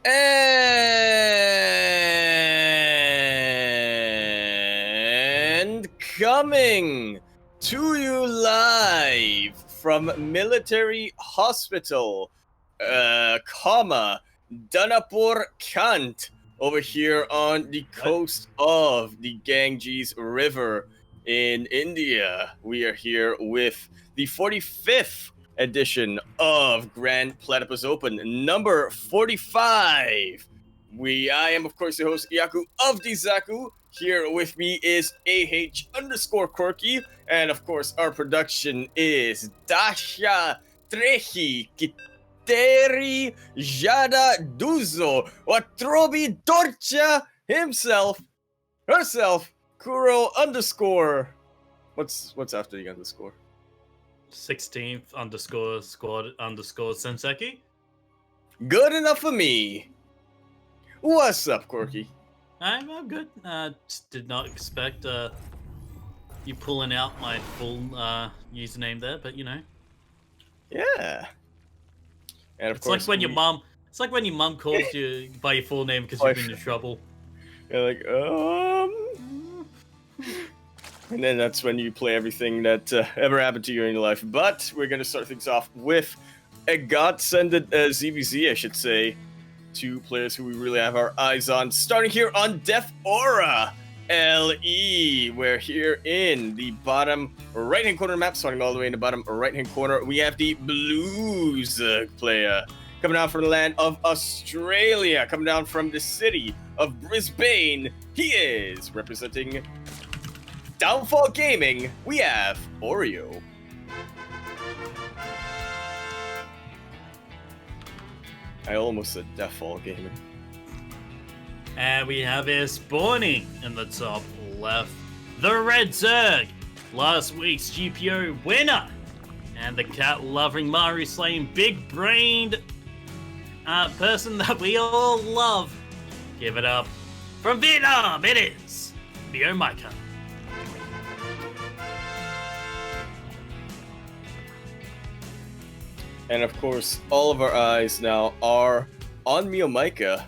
And coming to you live from Military Hospital, Danapur Kant, over here on the coast of the Ganges River in India. We are here with the 45th edition of Grand Platypus Open, number 45. I am, of course, your host, Yaku of Dizaku. Here with me is AH_Quirky, and of course, our production is Dasha Trehi Kiteri Jada Duzo Watrobi Dorcha herself, Kuro_. What's after the underscore? 16th_squad_Senseki. Good enough for me. What's up, Quirky? I'm good. Just did not expect you pulling out my full username there, but you know. Yeah. And of it's course, like when your mom. It's like when your mom calls you by your full name because you've been in trouble. You're like, and then that's when you play everything that ever happened to you in your life. But we're gonna start things off with a God-sended ZvZ, I should say. Two players who we really have our eyes on. Starting here on Def Aura LE. We're here in the bottom right-hand corner of the map, starting all the way in the bottom right-hand corner. We have the Blues player coming down from the land of Australia, coming down from the city of Brisbane. He is representing Downfall Gaming. We have Oreo. I almost said Deathfall Gaming. And we have his spawning in the top left, the Red Zerg, last week's GPO winner, and the cat-loving Mario slaying big-brained person that we all love. Give it up from Vietnam. It is MeomaikA. And of course, all of our eyes now are on MeomaikA,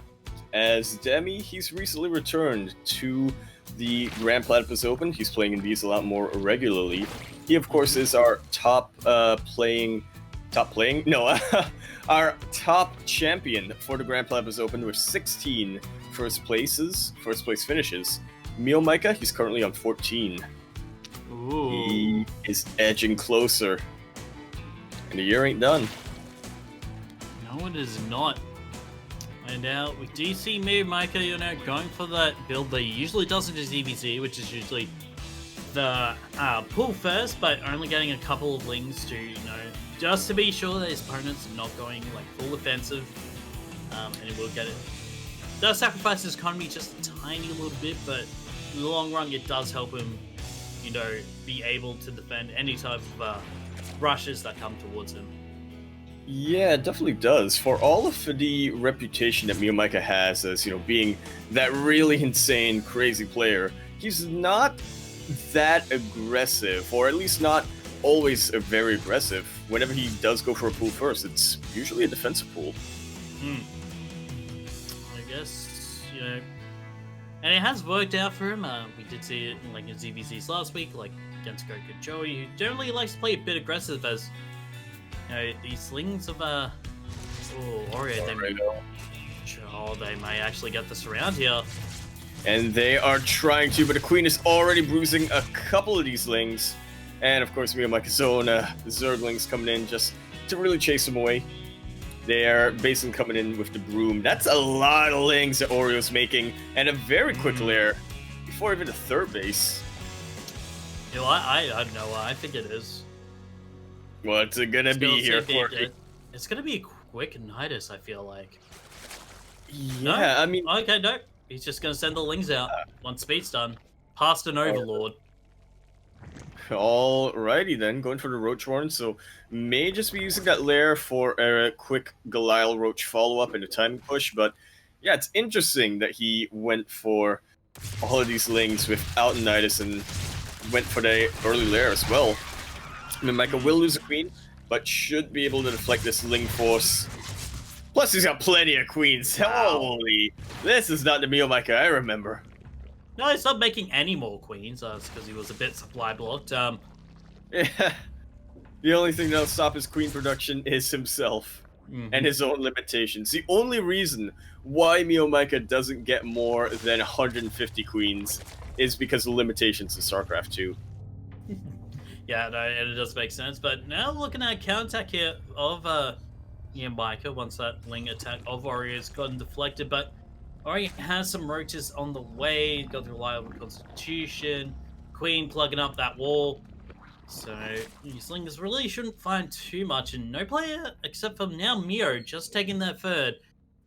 as Demi, he's recently returned to the Grand Platypus Open. He's playing in these a lot more regularly. He, of course, is our our top champion for the Grand Platypus Open with 16 first place finishes. MeomaikA, he's currently on 14. Ooh. He is edging closer. And the year ain't done. No, it is not. And now we do see MeomaikA, you know, going for that build that he usually does into ZvZ, which is usually the pull first, but only getting a couple of lings to, you know, just to be sure that his opponent's not going like full offensive, and he will get it. Does sacrifice his economy just a tiny little bit, but in the long run, it does help him, you know, be able to defend any type of rushes that come towards him. Yeah, it definitely does. For all of the reputation that MeomaikA has as, you know, being that really insane, crazy player, he's not that aggressive, or at least not always very aggressive. Whenever he does go for a pull first, it's usually a defensive pull. I guess, you know, and it has worked out for him. We did see it in, like, in ZvZs last week, like against Goku Joey, who generally likes to play a bit aggressive, as you know, these slings of Oreo, they may actually get this around here. And they are trying to, but the Queen is already bruising a couple of these lings. And of course, MeomaikA's own Zerglings coming in just to really chase them away. They are basically coming in with the broom. That's a lot of lings that Oreo's making, and a very quick lair before even the third base. You know, I don't know. I think it is. What's it gonna be here, Quirky? It's gonna be a quick Nidus, I feel like. Yeah, no? I mean... Okay, no. He's just gonna send the lings out once speed's done. Past an Overlord. Alrighty then, going for the Roach Warren, so may just be using that lair for a quick Goliath Roach follow-up and a timing push, but yeah, it's interesting that he went for all of these lings without Nidus and went for the early lair as well. MeomaikA will lose a Queen, but should be able to deflect this Ling Force Plus, he's got plenty of queens. Wow. Holy, this is not the MeomaikA I remember. No, he stopped making any more queens. It's because he was a bit supply blocked. Yeah. The only thing that'll stop his queen production is himself and his own limitations. The only reason why MeomaikA doesn't get more than 150 queens is because of limitations in StarCraft 2. Yeah, no, it does make sense. But now looking at counterattack here of MeomaikA once that Ling attack of Oreo has gotten deflected, but Oreo has some roaches on the way. Got the reliable constitution, Queen plugging up that wall. So these Lings really shouldn't find too much, and no player except for now Mio just taking that third.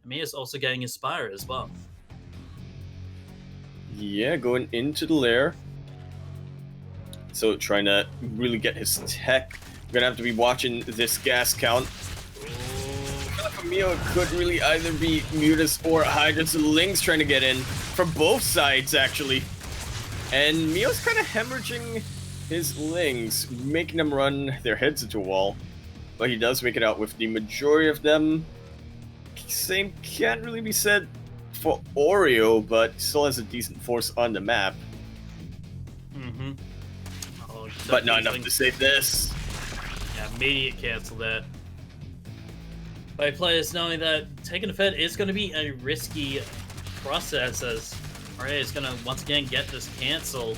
Mio's also getting his Spire as well. Yeah, going into the lair. So trying to really get his tech. We're gonna have to be watching this gas count. Mio could really either be Mutas or Hydras. Ling's trying to get in from both sides, actually. And Mio's kind of hemorrhaging his Lings, making them run their heads into a wall. But he does make it out with the majority of them. Same can't really be said for Oreo, but still has a decent force on the map. Oh, but not enough to save this. Yeah, immediate cancel there. By players knowing that taking a Fed is going to be a risky process, as Oreo is going to once again get this cancel.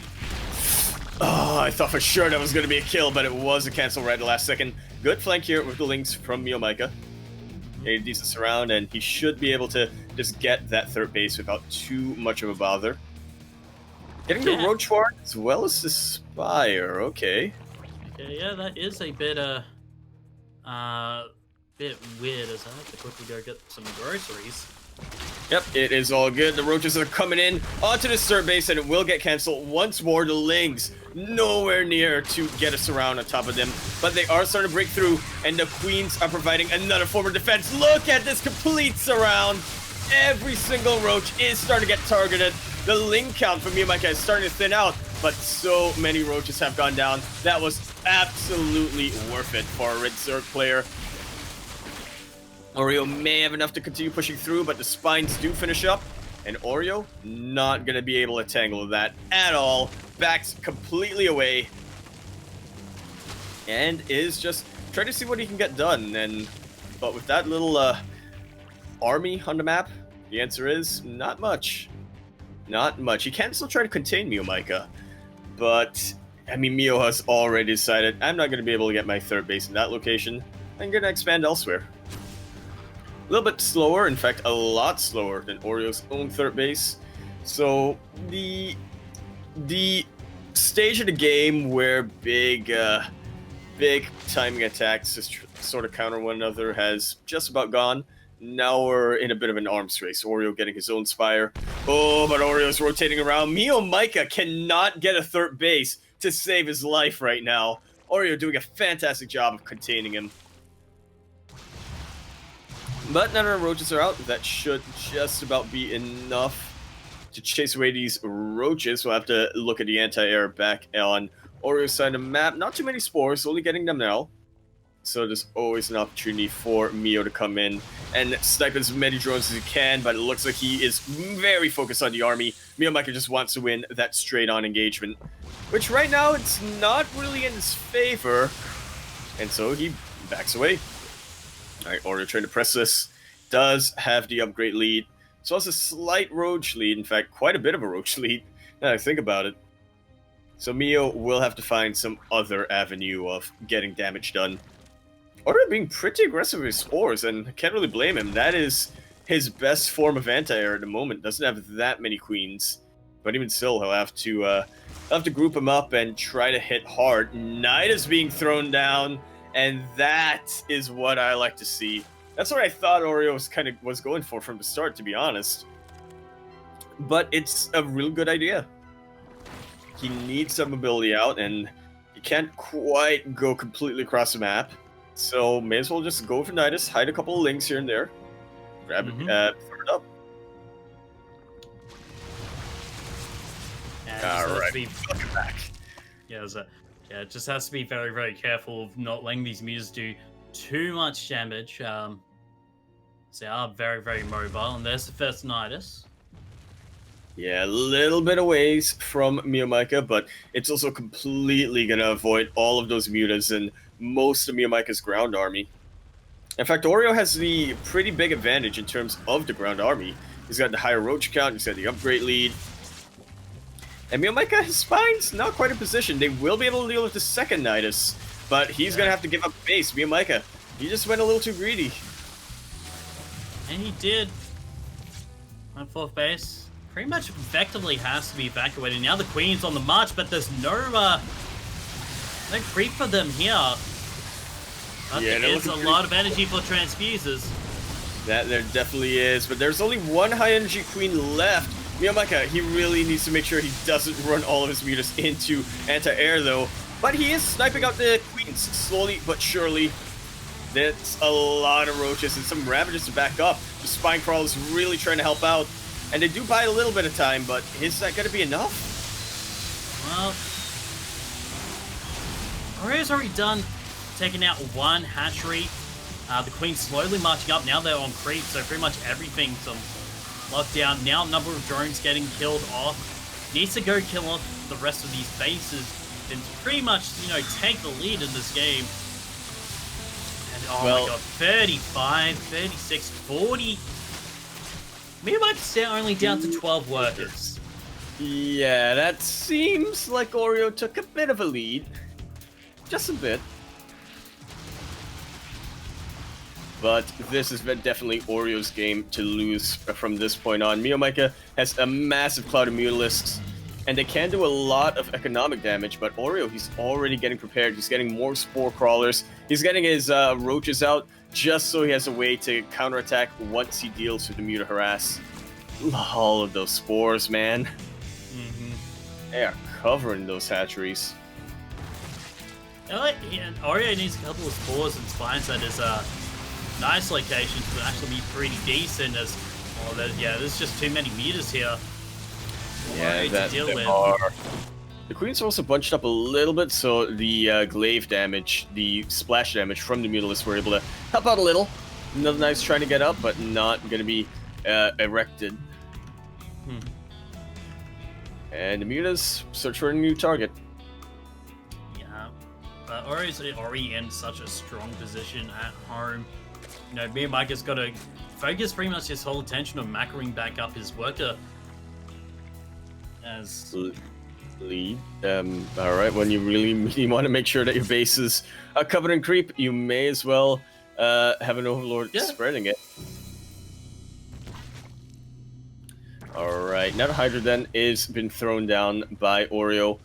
Oh, I thought for sure that was going to be a kill, but it was a cancel right at the last second. Good flank here with the Lings from MeomaikA. A decent surround, and he should be able to just get that third base without too much of a bother. Getting the Roach Ward as well as the Spire, okay. Yeah, that is a bit weird, as I have to quickly go get some groceries. Yep, it is all good. The Roaches are coming in onto this third base, and it will get canceled once more. The Lings nowhere near to get a surround on top of them, but they are starting to break through, and the Queens are providing another form of defense. Look at this complete surround. Every single Roach is starting to get targeted. The Ling count for MeomaikA is starting to thin out, but so many Roaches have gone down. That was absolutely worth it for a Red Zerg player. Oreo may have enough to continue pushing through, but the spines do finish up, and Oreo not going to be able to tangle that at all. Backs completely away, and is just trying to see what he can get done. But with that little army on the map, the answer is not much. Not much. He can still try to contain MeomaikA, but I mean, Mio has already decided I'm not going to be able to get my third base in that location. I'm going to expand elsewhere. A little bit slower, in fact, a lot slower than Oreo's own third base. So the stage of the game where big timing attacks just sort of counter one another has just about gone. Now we're in a bit of an arms race. Oreo getting his own Spire. Oh, but Oreo's rotating around. MeomaikA cannot get a third base to save his life right now. Oreo doing a fantastic job of containing him. But none of the Roaches are out. That should just about be enough to chase away these Roaches. We'll have to look at the anti-air back on Oreo's side of the map. Not too many spores, only getting them now. So there's always an opportunity for Mio to come in and snipe as many drones as he can, but it looks like he is very focused on the army. MeomaikA just wants to win that straight-on engagement, which right now it's not really in his favor, and so he backs away. Alright, Oreo trying to press this. Does have the upgrade lead. So has a slight Roach lead, in fact, quite a bit of a Roach lead, now that I think about it. So Mio will have to find some other avenue of getting damage done. Oreo being pretty aggressive with his spores, and I can't really blame him. That is his best form of anti-air at the moment. Doesn't have that many queens. But even still, he'll have to group him up and try to hit hard. Knight is being thrown down, and that is what I like to see. That's what I thought Oreo was going for from the start, to be honest. But it's a real good idea. He needs some mobility out, and he can't quite go completely across the map. So may as well just go for Nidus, hide a couple of Lings here and there, grab it, throw it up. Alright, welcome back. Yeah, it just has to be very, very careful of not letting these mutas do too much damage. They are very, very mobile, and there's the first Nidus. Yeah, a little bit of ways from MeomaikA, but it's also completely going to avoid all of those mutas and most of MeomaikA's ground army. In fact, Oreo has the pretty big advantage in terms of the ground army. He's got the higher roach count, he's got the upgrade lead. And MeomaikA, his spine's not quite in position. They will be able to deal with the second Nidus, but he's going to have to give up base. MeomaikA, he just went a little too greedy. And he did. On 4th base. Pretty much effectively has to be evacuated. Now the Queen's on the march, but there's no creep for them here. But Yeah, there is a lot of energy for transfusers. That there definitely is, but there's only one high energy Queen left. MeomaikA, he really needs to make sure he doesn't run all of his mutas into anti-air though. But he is sniping out the Queens slowly but surely. That's a lot of roaches and some ravages to back up. The Spine Crawl is really trying to help out. And they do buy a little bit of time, but is that going to be enough? Well, Oreo's already done taking out one hatchery. The Queen's slowly marching up. Now they're on creep, so pretty much everything's on lockdown. Now number of drones getting killed off. Needs to go kill off the rest of these bases and pretty much, you know, take the lead in this game. And oh my god, 35, 36, 40. MeomaikA's only down to 12 workers. Yeah, that seems like Oreo took a bit of a lead. Just a bit. But this has been definitely Oreo's game to lose from this point on. MeomaikA has a massive cloud of mutalisks, and they can do a lot of economic damage, but Oreo, he's already getting prepared. He's getting more spore crawlers. He's getting his roaches out just so he has a way to counterattack once he deals with the muta harass. All of those spores, man. They are covering those hatcheries. You know what? Yeah, Oreo needs a couple of spores and spines at his nice locations to actually be pretty decent. As there's just too many meters here. Yeah, to deal with. The Queens are also bunched up a little bit, so the glaive damage, the splash damage from the Mutalisks were able to help out a little. Another Knight's trying to get up, but not going to be erected. And the Mutas search for a new target. Yeah, but Oreo's already in such a strong position at home. You know, MeomaikA's got to focus pretty much his whole attention on macroing back up his worker. As lead. Alright, when you really want to make sure that your bases are covered in creep, you may as well have an Overlord spreading it. Alright, now the Hydra then is been thrown down by Oreo.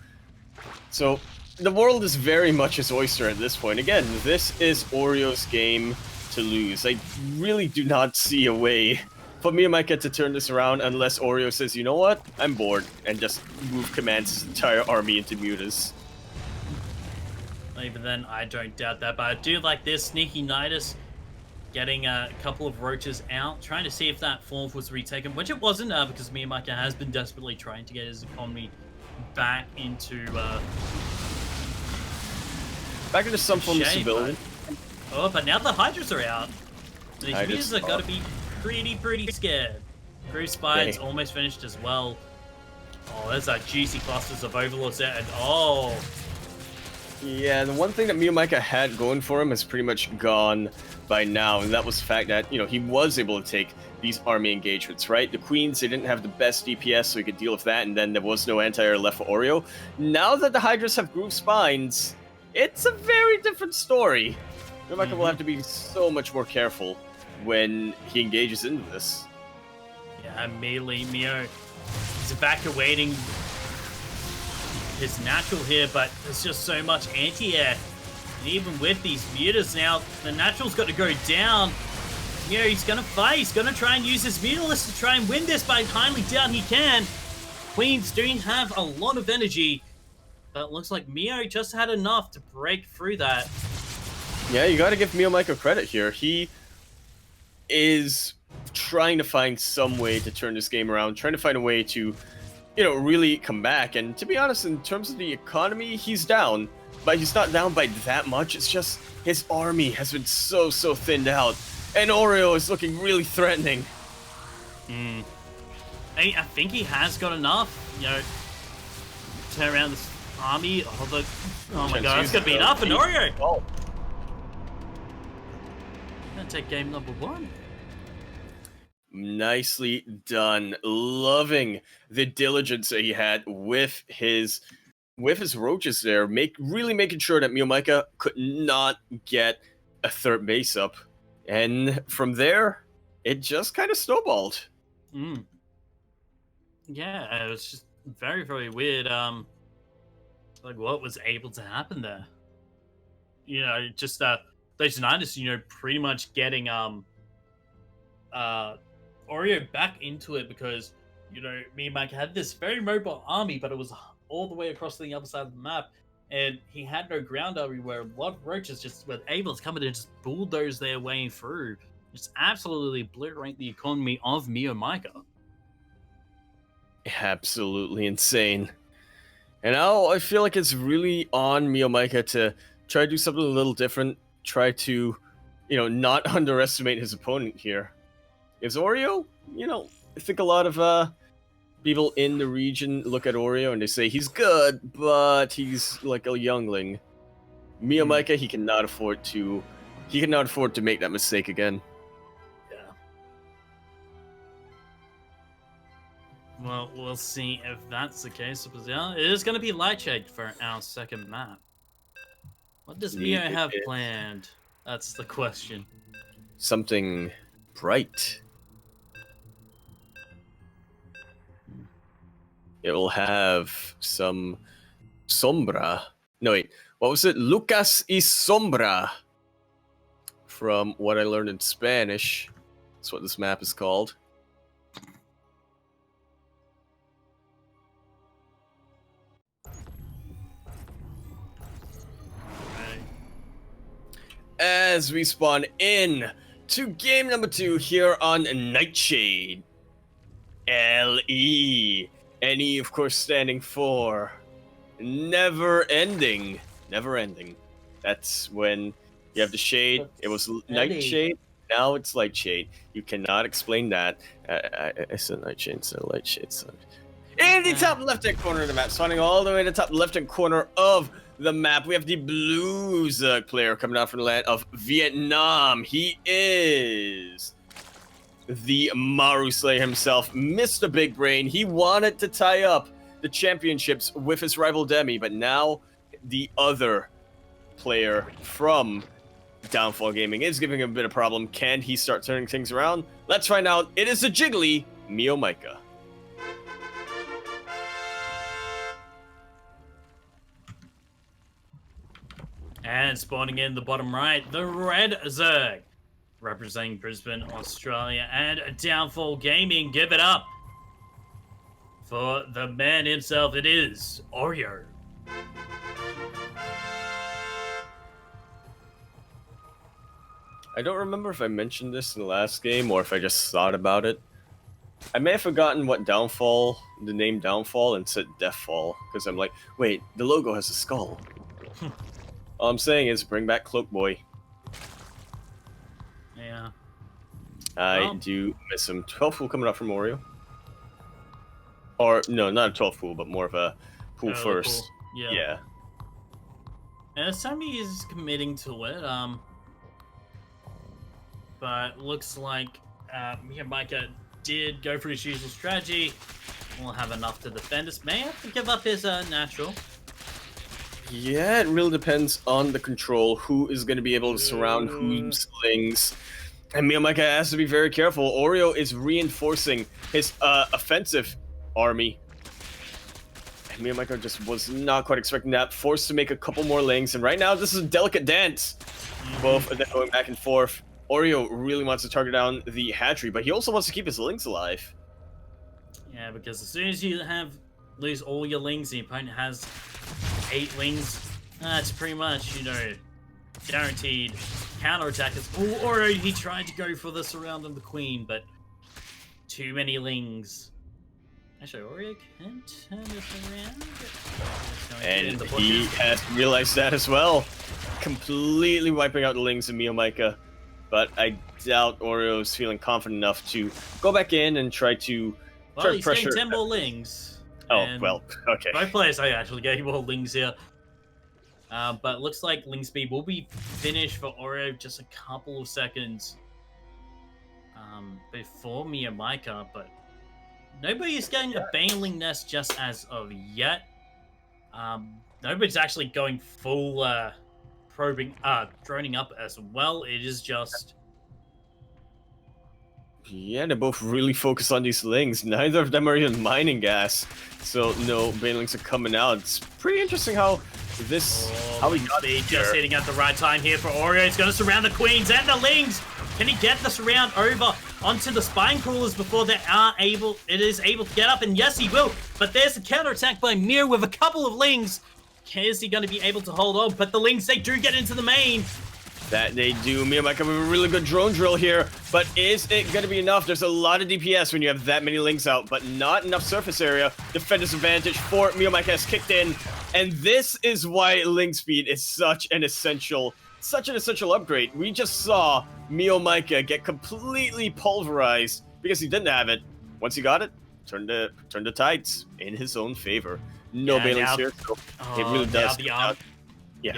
So, the world is very much his oyster at this point. Again, this is Oreo's game to lose. I really do not see a way for MeomaikA to turn this around unless Oreo says, you know what, I'm bored, and just commands his entire army into mutas. Even then, I don't doubt that, but I do like this sneaky Nidus getting a couple of roaches out, trying to see if that 4th was retaken, which it wasn't, because MeomaikA has been desperately trying to get his economy back into some form of stability. But now the Hydras are out. These mutas are got to be pretty scared. Crew Spine's almost finished as well. Oh, there's that juicy clusters of Overlords there, and yeah, the one thing that MeomaikA had going for him has pretty much gone by now, and that was the fact that, you know, he was able to take these army engagements, right? The Queens, they didn't have the best DPS, so he could deal with that, and then there was no anti-air left for Oreo. Now that the Hydras have groove spines, it's a very different story. MeomaikA will have to be so much more careful when he engages into this. Yeah, immediately Meo is evacuating his natural here, but there's just so much anti-air. And even with these mutas now, the natural's got to go down. Meo, he's going to fight. He's going to try and use his mutalist to try and win this, but highly doubt he can. Queens do have a lot of energy, but it looks like Meo just had enough to break through that. Yeah, you got to give MeomaikA credit here. He is trying to find some way to turn this game around, trying to find a way to, you know, really come back. And to be honest, in terms of the economy, he's down. but he's not down by that much. It's just his army has been so thinned out, and Oreo is looking really threatening. I think he has got enough, you know, to turn around this army. Oh my god, that's gonna be enough for Oreo! Oh. Gonna take game number 1. Nicely done. Loving the diligence that he had with his roaches there, really making sure that MeomaikA could not get a third base up. And from there, it just kind of snowballed. Yeah, it was just very, very weird. Like what was able to happen there? You know, just those Niners, you know, pretty much getting Oreo back into it because, you know, MeomaikA had this very mobile army, but it was all the way across to the other side of the map, and he had no ground army where a lot of roaches just were able to come in and just bulldoze their way through. Just absolutely obliterate the economy of MeomaikA. Absolutely insane. And now I feel like it's really on MeomaikA to try to do something a little different, try to, you know, not underestimate his opponent here. Is Oreo, you know, I think a lot of people in the region look at Oreo and they say he's good, but he's like a youngling. MeomaikA, he cannot afford to make that mistake again. Yeah. Well, we'll see if that's the case. Yeah, it is going to be Lightshade for our second map. What does Meo have planned? That's the question. Something bright. It will have some sombra. No, wait. What was it? Lucas y sombra. From what I learned in Spanish. That's what this map is called. As we spawn in to game number 2 here on Nightshade. LE. NE, of course, standing for never ending. Never ending. That's when you have the shade. It was Nightshade. Now it's Lightshade. You cannot explain that. I said Nightshade instead of Lightshade. So. In the top left-hand corner of the map, spawning all the way to the top left-hand corner of the map, we have the Blues player coming out from the land of Vietnam. He is the Maru Slayer himself, Mr. Big Brain. He wanted to tie up the championships with his rival Demi, but now the other player from Downfall Gaming is giving him a bit of problem. Can he start turning things around? Let's find out. It is a jiggly MeomaikA. And spawning in the bottom right, the Red Zerg. Representing Brisbane, Australia, and Downfall Gaming. Give it up for the man himself. It is Oreo. I don't remember if I mentioned this in the last game or if I just thought about it. I may have forgotten what Downfall, the name Downfall, and said Deathfall, because I'm like, wait, the logo has a skull. All I'm saying is bring back Cloak Boy. Yeah. I do miss him. 12 pool coming up from Oreo. Or, no, not a 12 pool, but more of a pool first. Pool. Yeah. Sammy is committing to it, but looks like MeomaikA did go for his usual strategy. We'll have enough to defend us. May have to give up his natural. Yeah, it really depends on the control. Who is going to be able to surround whose slings. And MeomaikA has to be very careful. Oreo is reinforcing his offensive army. And MeomaikA just was not quite expecting that. Forced to make a couple more lings. And right now, this is a delicate dance. Both of them going back and forth. Oreo really wants to target down the hatchery, but he also wants to keep his lings alive. Yeah, because as soon as you lose all your lings, the opponent has 8 lings. That's pretty much, you know, guaranteed counterattackers. Oh, Oreo, he tried to go for the surround of the queen, but too many lings. Actually, Oreo can turn this around. And he has realized that as well. Completely wiping out the Lings and MeomaikA. But I doubt Oreo's feeling confident enough to go back in and try to He's pressure. getting 10 more Lings. Oh, well, okay. Both players are actually getting more Lings here. But it looks like Ling speed will be finished for Oreo just a couple of seconds before MeomaikA, but nobody's getting a Baneling Nest just as of yet. Nobody's actually going full droning up as well. It is just... Yeah, they're both really focused on these Lings. Neither of them are even mining gas, so no Banelings are coming out. It's pretty interesting how how he got it just hitting at the right time here for Oreo. He's going to surround the Queens and the Lings. Can he get the surround over onto the Spine Crawlers before it is able to get up? And yes, he will. But there's a counterattack by Mir with a couple of Lings. Is he going to be able to hold on? But the Lings, they do get into the main. That they do. MeomaikA with a really good drone drill here, but is it going to be enough? There's a lot of DPS when you have that many Lings out, but not enough surface area. Defender's advantage for MeomaikA has kicked in, and this is why Ling speed is such an essential upgrade. We just saw MeomaikA get completely pulverized because he didn't have it. Once he got it, turned the tides in his own favor. No Banelings here, so it really does.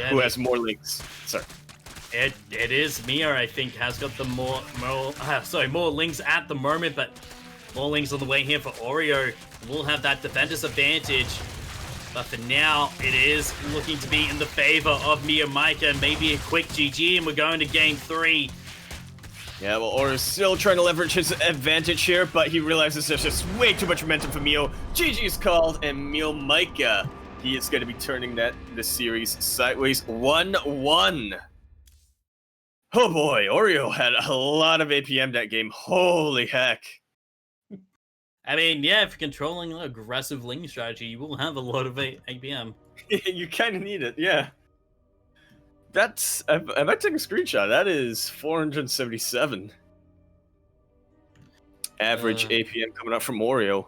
Who has more Lings? Sorry. It is Mia, I think, has got the more Lings at the moment, but more Lings on the way here for Oreo. We'll have that defender's advantage. But for now, it is looking to be in the favor of MeomaikA. Maybe a quick GG, and we're going to game 3. Yeah, well, Oreo's still trying to leverage his advantage here, but he realizes there's just way too much momentum for Mio. GG is called, and MeomaikA, he is going to be turning the series sideways 1-1. Oh boy, Oreo had a lot of APM that game. Holy heck. I mean, yeah, if you're controlling an aggressive Ling strategy, you will have a lot of APM. You kind of need it, yeah. I might take a screenshot. That is 477. Average APM coming up from Oreo.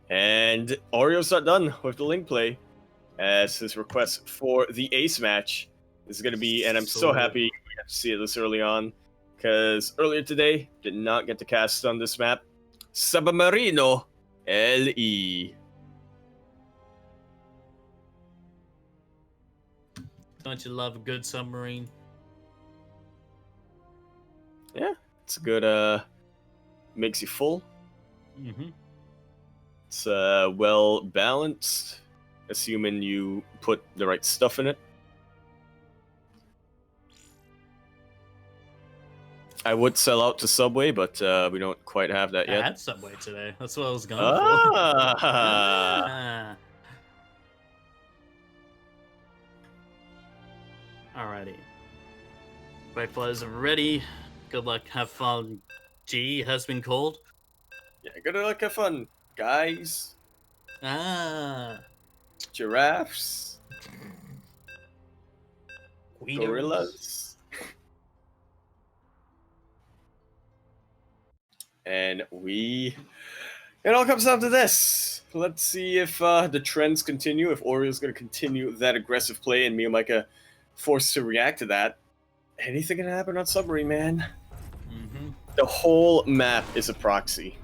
And Oreo's not done with the Ling play, as his request for the Ace match is going to be, and I'm so happy we got to see it this early on, because earlier today, did not get to cast on this map, Submarino LE. Don't you love a good submarine? Yeah, it's a good, makes you full. Mm-hmm. It's well balanced, assuming you put the right stuff in it. I would sell out to Subway, but we don't quite have that yet. I had Subway today. That's what I was going for. Alrighty. Both players are ready. Good luck, have fun. G has been called. Yeah, good luck, have fun, guys. Giraffes. Gorillas. And it all comes down to this. Let's see if the trends continue, if Oreo's going to continue that aggressive play and MeomaikA forced to react to that. Anything can happen on Submarine, man. Mm-hmm. The whole map is a proxy,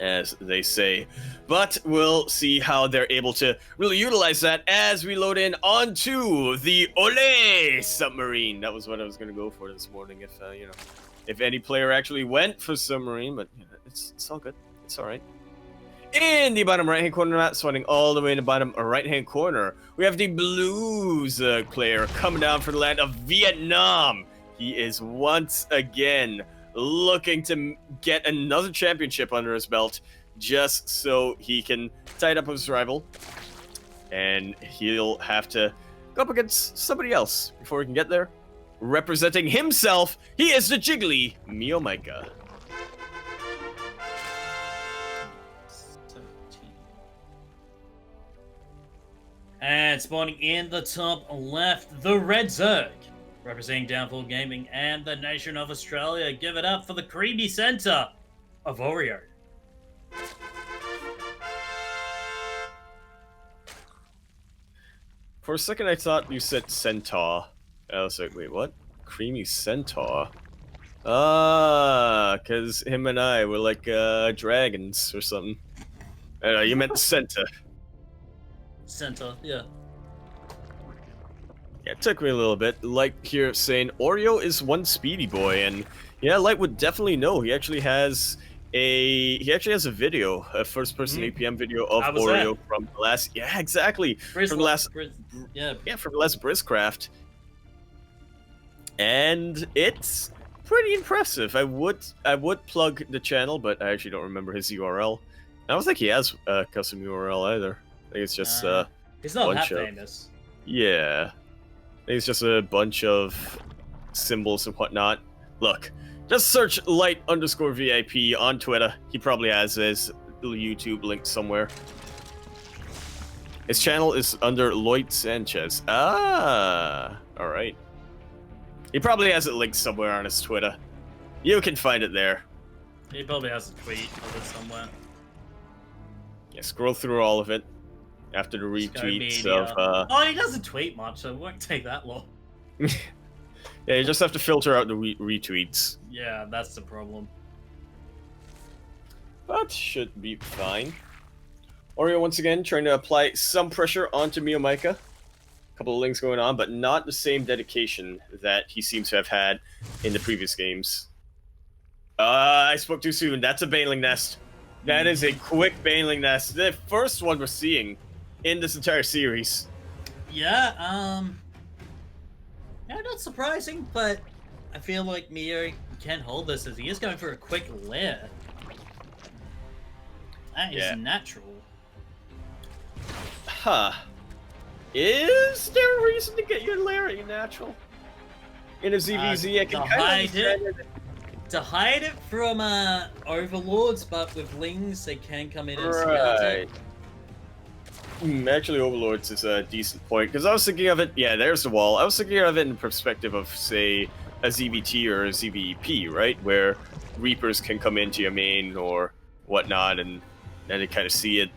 as they say. But we'll see how they're able to really utilize that as we load in onto the Ole Submarine. That was what I was going to go for this morning if any player actually went for Submarine, but it's all good. It's all right. In the bottom right-hand corner of the map, swinging all the way in the bottom right-hand corner, we have the Blues player coming down from the land of Vietnam. He is once again looking to get another championship under his belt, just so he can tie it up with his rival. And he'll have to go up against somebody else before he can get there. Representing himself, he is the jiggly MeomaikA. 17. And spawning in the top left, the Red Zerg. Representing Downfall Gaming and the nation of Australia, give it up for the creamy centre of Oreo. For a second, I thought you said centaur. I was like, wait, what? Creamy centaur? Ah, because him and I were like dragons or something. You meant centaur. Centre, yeah. Yeah, it took me a little bit. Light here saying Oreo is one speedy boy, and yeah, Light would definitely know. He actually has a video, a first-person APM video of Oreo from the last. Yeah, exactly. From the last. From the last BrizzCraft, and it's pretty impressive. I would plug the channel, but I actually don't remember his URL. I don't think he has a custom URL either. I think it's just he's not that famous. Yeah. I think it's just a bunch of symbols and whatnot. Look, just search light_VIP on Twitter. He probably has his YouTube link somewhere. His channel is under Lloyd Sanchez. Ah, alright. He probably has it linked somewhere on his Twitter. You can find it there. He probably has a tweet of it somewhere. Yeah, scroll through all of it. After the retweets of oh, he doesn't tweet much, so it won't take that long. Yeah, you just have to filter out the retweets. Yeah, that's the problem. But should be fine. Oreo once again trying to apply some pressure onto MeomaikA. A couple of links going on, but not the same dedication that he seems to have had in the previous games. I spoke too soon. That's a baneling nest. That is a quick baneling nest. The first one we're seeing in this entire series. Yeah, yeah, not surprising, but I feel like Mio can hold this as he is going for a quick lair. That is natural. Huh. Is there a reason to get your lair at your natural? In a ZvZ, I can kind of to hide it from overlords, but with lings, they can come in and scout it. Actually, overlords is a decent point, because I was thinking of it, yeah, there's the wall. I was thinking of it in the perspective of, say, a ZvT or a ZvEP, right? Where Reapers can come into your main or whatnot, and then you kind of see it.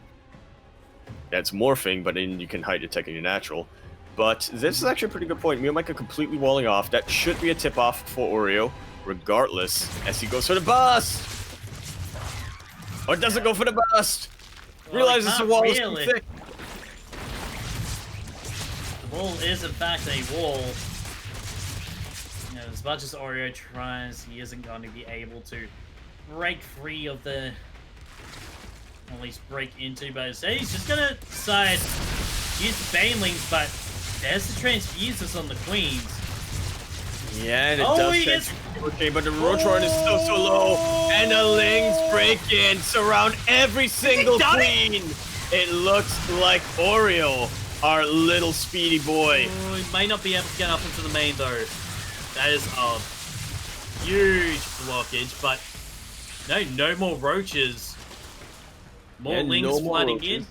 That's morphing, but then you can hide it in your natural. But this is actually a pretty good point. MeomaikA completely walling off. That should be a tip-off for Oreo, regardless, as he goes for the bust! Or doesn't go for the bust! Well, realizes the wall is too thick. The wall is, in fact, a wall. You know, as much as Oreo tries, he isn't going to be able to break free of the... At least break into, but instead he's just gonna decide to use the Banelings, but there's the transfuses on the Queens. Yeah, and it does. Okay, but the Rotron is still so low, and the Lings break in, surround every single Queen. It looks like Oreo, our little speedy boy. Oh, he may not be able to get up into the main though. That is a huge blockage, but no more roaches. More Lings flooding in.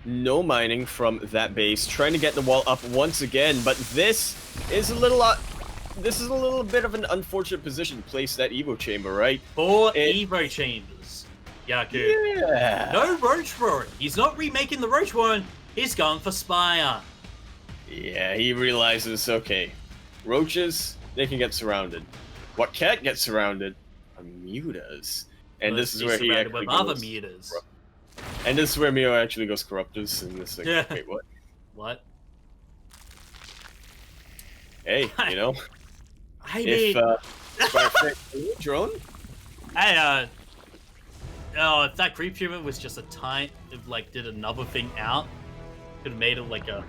No mining from that base. Trying to get the wall up once again, but this is a little bit of an unfortunate position to place that Evo chamber, right? 4 Evo chambers. Yaku. Yeah. No Roach for it. He's not remaking the Roach one. He's going for Spire. Yeah, he realizes, okay, roaches, they can get surrounded. What can't get surrounded are mutas. And this is where he actually goes other mutas. And this is where Mio actually goes Corruptus, and this thing. Wait, what? What? Hey, you know, I mean, drone. Hey, oh, if that creep human was just a tiny, did another thing out, could have made it like a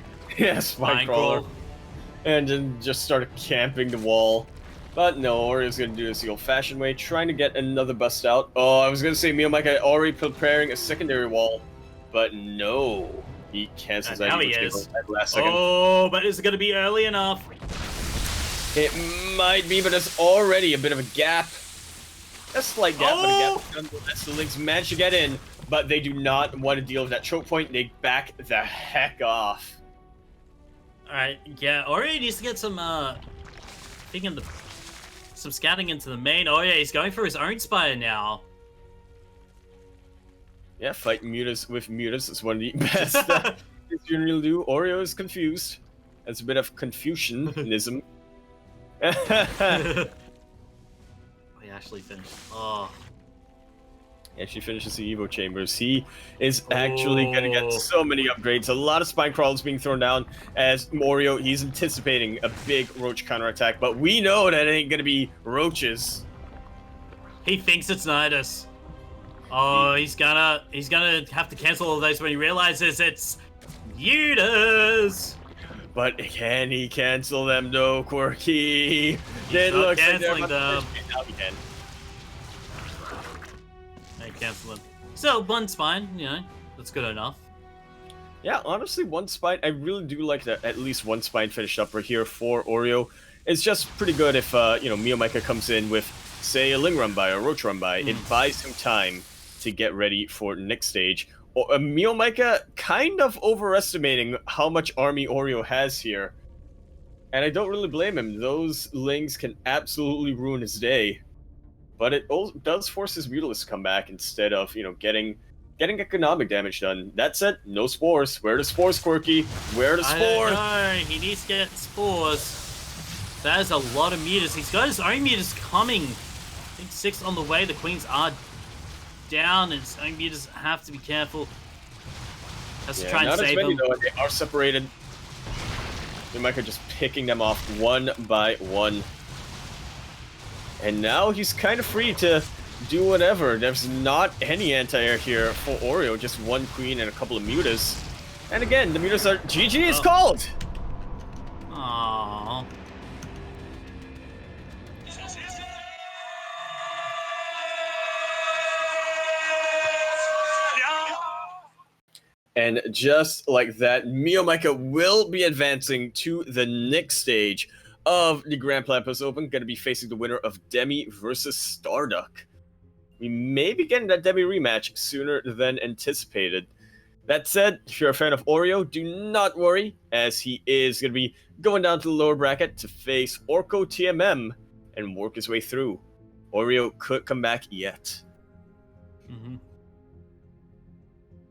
spine crawler, and then just started camping the wall. But no, Oreo's gonna do this the old-fashioned way, trying to get another bust out. Oh, I was gonna say MeomaikA already preparing a secondary wall, but no, he cancels that. Now he is. Last second. Oh, but is it gonna be early enough? It might be, but it's already a bit of a gap. A slight gap, but a gap. That's the Lynx managed to get in, but they do not want to deal with that choke point. They back the heck off. Alright, yeah, Oreo needs to get some, thinking some scouting into the main. Oh yeah, he's going for his own Spire now. Yeah, fight mutas with mutas is one of the best you generally do. Oreo is confused. That's a bit of Confucianism. Oh, he actually finished. Oh. Yeah, she finishes the Evo Chambers. He is actually going to get so many upgrades. A lot of Spine Crawlers being thrown down as Oreo, he's anticipating a big Roach counterattack, but we know that it ain't going to be Roaches. He thinks it's Nidus. Oh, he's gonna have to cancel all those when he realizes it's Mutas. But can he cancel them though, Quirky? He's not canceling them. Now he can. Cancel them. So one spine, you know, that's good enough. Yeah, honestly, one spine. I really do like that. At least one spine finished up right here for Oreo. It's just pretty good if you know, MeomaikA comes in with, say, a Ling Run by or a Roach Run by. It buys him time to get ready for next stage. MeomaikA kind of overestimating how much army Oreo has here, and I don't really blame him. Those Lings can absolutely ruin his day. But it also does force his Mutalisk to come back instead of, you know, getting economic damage done. That said, no spores. Where are the spores, Quirky? Where are the spores? I don't know. He needs to get spores. That is a lot of Mutas. He's got his own Mutas coming. I think 6 on the way. The Queens are down, and his own Mutas have to be careful. Has to try and save them. Though, they are separated. MeomaikA just picking them off one by one. And now he's kind of free to do whatever. There's not any anti-air here for Oreo, just one queen and a couple of mutas. And again, the mutas are... GG is called! Aww. And just like that, MeomaikA will be advancing to the next stage of the Grand Platypus Open, going to be facing the winner of Demi versus Starduck. We may be getting that Demi rematch sooner than anticipated. That said, if you're a fan of Oreo, do not worry, as he is going to be going down to the lower bracket to face Orko TMM and work his way through. Oreo could come back yet. Mm-hmm.